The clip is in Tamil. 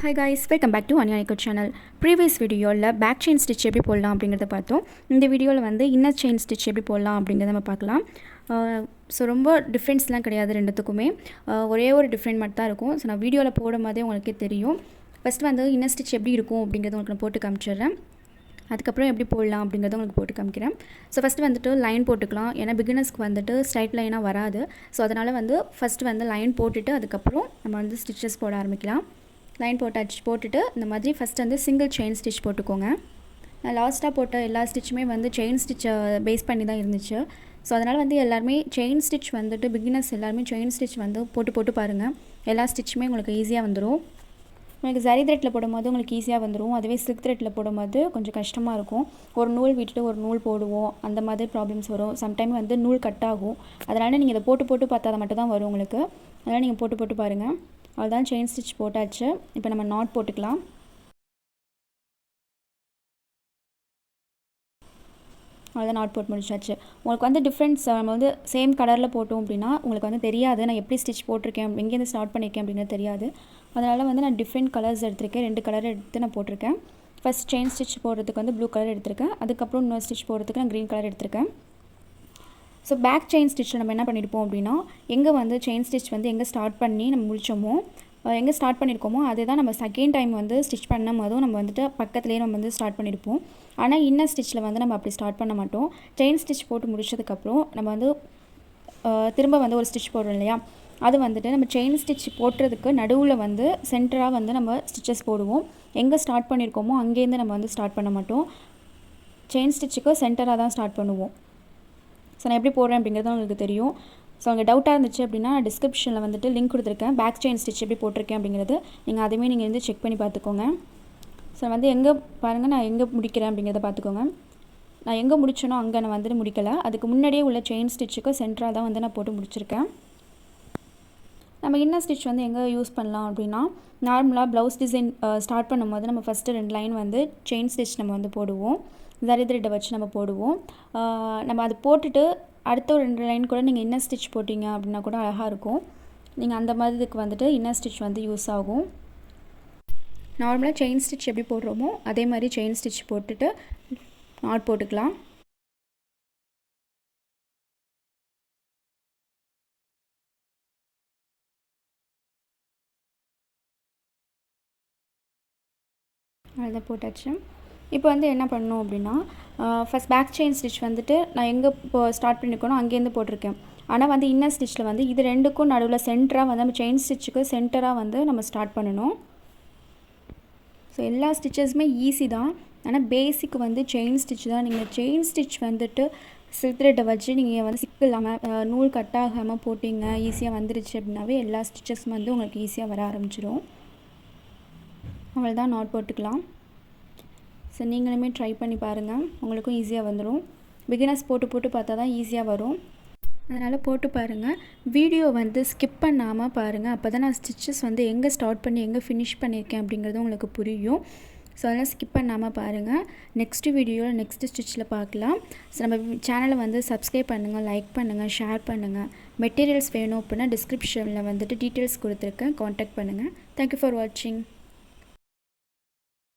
Hi guys, welcome back to Anyanikasri channel. Previous video back chain stitch எப்படி போடலாம் அப்படிங்கறத பார்த்தோம். இந்த வீடியோல வந்து inner chain stitch எப்படி போடலாம் அப்படிங்கறத நம்ம பார்க்கலாம். சோ ரொம்ப டிஃபரன்ஸ்லாம் கிடையாது ரெண்டுத்துக்குமே. ஒரே ஒரு டிஃபரண்ட் மட்டும் தான் இருக்கும். சோ நான் வீடியோல போடும்போதே உங்களுக்கு தெரியும். ஃபர்ஸ்ட் வந்து inner stitch எப்படி இருக்கும் அப்படிங்கறத உங்களுக்கு நான் போட்டு காமிச்சறேன். அதுக்கப்புறம் எப்படி போடலாம் அப்படிங்கறத உங்களுக்கு போட்டு காமிக்கிறேன். ஸோ ஃபஸ்ட்டு வந்துட்டு லைன் போட்டுக்கலாம். ஏன்னா பிகினர்ஸ்க்கு வந்துட்டு ஸ்ட்ரைட் லைனாக வராது. ஸோ அதனால் வந்து ஃபஸ்ட்டு வந்து லைன் போட்டுட்டு அதுக்கப்புறம் நம்ம வந்து ஸ்டிச்சஸ் போட ஆரம்பிக்கலாம். லைன் போட்டுட்டு இந்த மாதிரி ஃபஸ்ட் வந்து சிங்கிள் செயின் ஸ்டிச் போட்டுக்கோங்க. நான் லாஸ்ட்டாக போட்ட எல்லா ஸ்டிச்சுமே வந்து செயின் ஸ்டிச்சை பேஸ் பண்ணி தான் இருந்துச்சு. ஸோ அதனால் வந்து எல்லாருமே செயின் ஸ்டிச் வந்துட்டு பிகினர்ஸ் எல்லாருமே செயின் ஸ்டிச் வந்து போட்டு பாருங்கள். எல்லா ஸ்டிச்சுமே உங்களுக்கு ஈஸியாக வந்துடும். உங்களுக்கு ஜரி த்ரெட்டில் போடும்போது உங்களுக்கு ஈஸியாக வந்துடும். அதுவே சில்க் த்ரெட்டில் போடும்போது கொஞ்சம் கஷ்டமாக இருக்கும். ஒரு நூல் விட்டுட்டு ஒரு நூல் போடுவோம், அந்த மாதிரி ப்ராப்ளம்ஸ் வரும். சம்டைம் வந்து நூல் கட் ஆகும். அதனால் நீங்கள் இதை போட்டு பார்த்தா மட்டும் தான் வரும் உங்களுக்கு. அதனால் நீங்கள் போட்டு பாருங்கள். அவ்வளோதான், செயின் ஸ்டிச் போட்டாச்சு. இப்போ நம்ம நாட் போட்டுக்கலாம். அவ்வளோதான், நாட் போட்டு முடிச்சாச்சு. உங்களுக்கு வந்து டிஃப்ரெண்ட்ஸ் நம்ம வந்து சேம் கலரில் போட்டோம் அப்படின்னா உங்களுக்கு வந்து தெரியாது நான் எப்படி ஸ்டிச் போட்டிருக்கேன், எங்கேருந்து ஸ்டார்ட் பண்ணியிருக்கேன் அப்படின்னு தெரியாது. அதனால் வந்து நான் டிஃப்ரெண்ட் கலர்ஸ் எடுத்திருக்கேன். 2 கலர் எடுத்து நான் போட்டிருக்கேன். ஃபஸ்ட் செயின் ஸ்டிச் போடுறதுக்கு வந்து ப்ளூ கலர் எடுத்திருக்கேன். அதுக்கப்புறம் இன்னொரு ஸ்டிச் போடுறதுக்கு நான் க்ரீன் கலர் எடுத்திருக்கேன். ஸோ பேக் செயின் ஸ்டிச்சில் நம்ம என்ன பண்ணியிருப்போம் அப்படின்னா எங்கே வந்து செயின் ஸ்டிச் வந்து எங்கே ஸ்டார்ட் பண்ணி நம்ம முடித்தோமோ, எங்கே ஸ்டார்ட் பண்ணியிருக்கோமோ அதே தான் நம்ம செகண்ட் டைம் வந்து ஸ்டிச் பண்ணும் போதும் நம்ம வந்துட்டு பக்கத்துலேயே நம்ம வந்து ஸ்டார்ட் பண்ணியிருப்போம். ஆனால் இன்னர் ஸ்டிச்சில் வந்து நம்ம அப்படி ஸ்டார்ட் பண்ண மாட்டோம். செயின் ஸ்டிச் போட்டு முடிச்சதுக்கப்புறம் நம்ம வந்து திரும்ப வந்து ஒரு ஸ்டிச் போடுறோம் இல்லையா, அது வந்துட்டு நம்ம செயின் ஸ்டிச் போட்டுறதுக்கு நடுவில் வந்து சென்டராக வந்து நம்ம ஸ்டிச்சஸ் போடுவோம். எங்கே ஸ்டார்ட் பண்ணியிருக்கோமோ அங்கேருந்து நம்ம வந்து ஸ்டார்ட் பண்ண மாட்டோம். செயின் ஸ்டிச்சுக்கு சென்டராக தான் ஸ்டார்ட் பண்ணுவோம். ஸோ நான் எப்படி போடுறேன் அப்படிங்கிறது உங்களுக்கு தெரியும். ஸோ அங்கே டவுட்டாக இருந்துச்சு அப்படின்னா டிஸ்கிரிப்ஷனில் வந்துட்டு லிங்க் கொடுத்துருக்கேன். பேக் செயின் ஸ்டிச் எப்படி போட்டிருக்கேன் அப்படிங்கிறது நீங்கள் அதுவுமே நீங்கள் வந்து செக் பண்ணி பார்த்துக்கோங்க. ஸோ வந்து எங்கே பாருங்கள், நான் எங்கே முடிக்கிறேன் அப்படிங்கிறத பார்த்துக்கோங்க. நான் எங்கே முடிச்சேனோ அங்கே நான் வந்துட்டு முடிக்கலை. அதுக்கு முன்னாடியே உள்ள செயின் ஸ்டிச்சுக்கு சென்டராக தான் வந்து நான் போட்டு முடிச்சிருக்கேன். நம்ம இன்னர் ஸ்டிச் வந்து எங்கே யூஸ் பண்ணலாம் அப்படின்னா நார்மலாக ப்ளவுஸ் டிசைன் ஸ்டார்ட் பண்ணும்போது நம்ம ஃபஸ்ட்டு 2 லைன் வந்து செயின் ஸ்டிச் நம்ம வந்து போடுவோம். ஜரி த்ரெட்டை வச்சு நம்ம போடுவோம். நம்ம அது போட்டுட்டு அடுத்த ஒரு 2 லைன் கூட நீங்கள் இன்னர் ஸ்டிச் போட்டிங்க அப்படின்னா கூட அழகாக இருக்கும். நீங்கள் அந்த மாதிரி இதுக்கு வந்துட்டு இன்னர் ஸ்டிச் வந்து யூஸ் ஆகும். நார்மலாக செயின் ஸ்டிச் எப்படி போடுறோமோ அதே மாதிரி செயின் ஸ்டிச் போட்டுட்டு நாட் போட்டுக்கலாம். அதை போட்டாச்சு. இப்போ வந்து என்ன பண்ணணும் அப்படின்னா ஃபஸ்ட் பேக் செயின் ஸ்டிச் வந்துட்டு நான் எங்கே இப்போ ஸ்டார்ட் பண்ணியிருக்கணும் அங்கேருந்து போட்டிருக்கேன். ஆனால் வந்து இன்னர் ஸ்டிச்சில் வந்து இது ரெண்டுக்கும் நடுவில் சென்டராக வந்து நம்ம செயின் ஸ்டிச்சுக்கு சென்டராக வந்து நம்ம ஸ்டார்ட் பண்ணணும். ஸோ எல்லா ஸ்டிச்சஸுமே ஈஸி தான். ஆனால் பேசிக் வந்து செயின் ஸ்டிச் தான். நீங்கள் செயின் ஸ்டிச் வந்துட்டு சில்க் த்ரெட்டை வச்சு நீங்கள் வந்து சிக்கு இல்லாமல் நூல் கட் ஆகாமல் போட்டிங்க ஈஸியாக வந்துருச்சு அப்படின்னாவே எல்லா ஸ்டிச்சஸும் வந்து உங்களுக்கு ஈஸியாக வர ஆரம்பிச்சிடும். அவ்வளோதான், நாட் போட்டுக்கலாம். ஸோ நீங்களுமே ட்ரை பண்ணி பாருங்கள், உங்களுக்கும் ஈஸியாக வந்துடும். பிகினர்ஸ் போட்டு பார்த்தா தான் ஈஸியாக வரும். அதனால் போட்டு பாருங்கள். வீடியோ வந்து ஸ்கிப் பண்ணாமல் பாருங்கள். அப்போ தான் நான் ஸ்டிச்சஸ் வந்து எங்கே ஸ்டார்ட் பண்ணி எங்கே ஃபினிஷ் பண்ணியிருக்கேன் அப்படிங்கிறது உங்களுக்கு புரியும். ஸோ அதனால் ஸ்கிப் பண்ணாமல் பாருங்கள். நெக்ஸ்ட்டு வீடியோவில் நெக்ஸ்ட்டு ஸ்டிச்சில் பார்க்கலாம். ஸோ நம்ம சேனலை வந்து சப்ஸ்கிரைப் பண்ணுங்கள், லைக் பண்ணுங்கள், ஷேர் பண்ணுங்கள். மெட்டீரியல்ஸ் வேணும் அப்படின்னா டிஸ்கிரிப்ஷனில் வந்துட்டு டீட்டெயில்ஸ் கொடுத்துருக்கேன், காண்டாக்ட் பண்ணுங்கள். தேங்க்யூ ஃபார் வாட்சிங்.